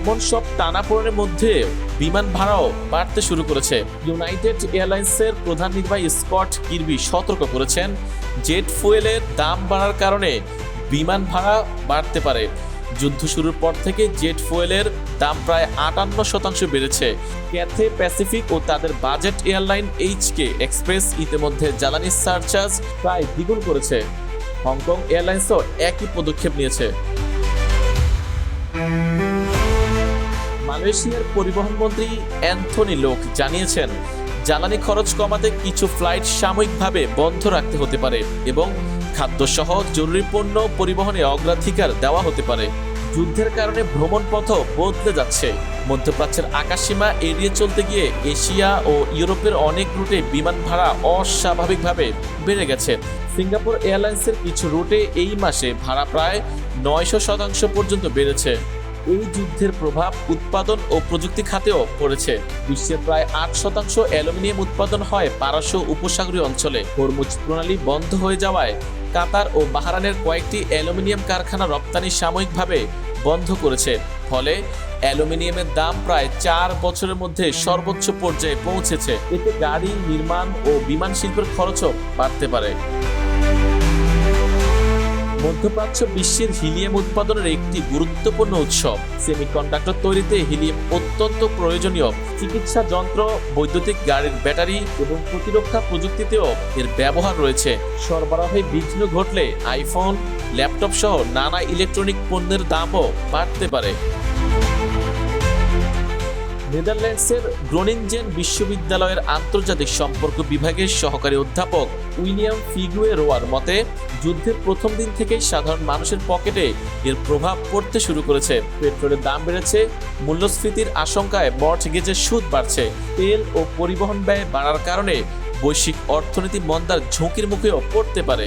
এমন সব টানাপোড়েনের মধ্যে বিমান ভাড়াও বাড়তে শুরু করেছে। ইউনাইটেড এয়ারলাইন্সের প্রধান নির্বাহী স্কট কির্বি সতর্ক করেছেন, জেট ফুয়েলের দাম বাড়ার কারণে বিমান ভাড়া বাড়তে পারে। যুদ্ধ শুরুর পর থেকে জেট ফুয়েলের দাম প্রায় 58% বেড়েছে। ক্যাথে প্যাসিফিক ও তাদের বাজেট এয়ারলাইন এইচকে এক্সপ্রেস ইতিমধ্যে জ্বালানি সারচার্জ প্রায় দ্বিগুণ করেছে। হংকং এয়ারলাইন্সও একই পদক্ষেপ নিয়েছে। মালয়েশিয়ার পরিবহন মন্ত্রী অ্যান্থনি লোক জানিয়েছেন, জ্বালানি খরচ কমাতে কিছু ফ্লাইট সাময়িকভাবে বন্ধ রাখতে হতে পারে এবং খাদ্যসহ জরুরি পণ্য পরিবহনে অগ্রাধিকার দেওয়া হতে পারে। যুদ্ধের কারণে ভ্রমণ পথও বদলে যাচ্ছে। মধ্যপ্রাচ্যের আকাশসীমা এড়িয়ে চলতে গিয়ে এশিয়া ও ইউরোপের অনেক রুটে বিমান ভাড়া অস্বাভাবিকভাবে বেড়ে গেছে। সিঙ্গাপুর এয়ারলাইন্সের কিছু রুটে এই মাসে ভাড়া প্রায় 900% পর্যন্ত বেড়েছে। এই যুদ্ধের প্রভাব উৎপাদন ও প্রযুক্তি খাতেও পড়েছে। বিশ্বের প্রায় 8% অ্যালুমিনিয়াম উৎপাদন হয় পারস্য উপসাগরীয় অঞ্চলে। হরমুজ প্রণালী বন্ধ হয়ে যাওয়ায় কাতার ও বাহরাইনের কয়েকটি অ্যালুমিনিয়াম কারখানা রপ্তানি সাময়িকভাবে বন্ধ করেছে। ফলে অ্যালুমিনিয়ামের দাম প্রায় 4 বছরের মধ্যে সর্বোচ্চ পর্যায়ে পৌঁছেছে। এতে গাড়ি নির্মাণ ও বিমান শিল্পের খরচও বাড়তে পারে। মধ্যপ্রাচ্য বিশ্বের হিলিয়াম উৎপাদনের একটি গুরুত্বপূর্ণ উৎস। সেমিকন্ডাক্টর তৈরিতে হিলিয়াম অত্যন্ত প্রয়োজনীয়। চিকিৎসা যন্ত্র, বৈদ্যুতিক গাড়ির ব্যাটারি এবং প্রতিরক্ষা প্রযুক্তিতেও এর ব্যবহার রয়েছে। সরবরাহে বিঘ্ন ঘটলে আইফোন, ল্যাপটপ সহ নানা ইলেকট্রনিক পণ্যের দামও বাড়তে পারে। নেদারল্যান্ডসের গ্রোনিনজেন বিশ্ববিদ্যালয়ের আন্তর্জাতিক সম্পর্ক বিভাগের সহকারী অধ্যাপক উইলিয়াম ফিগুয়েরোয়ার মতে, যুদ্ধের প্রথম দিন থেকেই সাধারণ মানুষের পকেটে এর প্রভাব পড়তে শুরু করেছে। পেট্রোলের দাম বেড়েছে, মূল্যস্ফীতির আশঙ্কায় মর্টগেজের সুদ বাড়ছে, তেল ও পরিবহন ব্যয় বাড়ার কারণে বৈশ্বিক অর্থনীতি মন্দার ঝুঁকির মুখেও পড়তে পারে।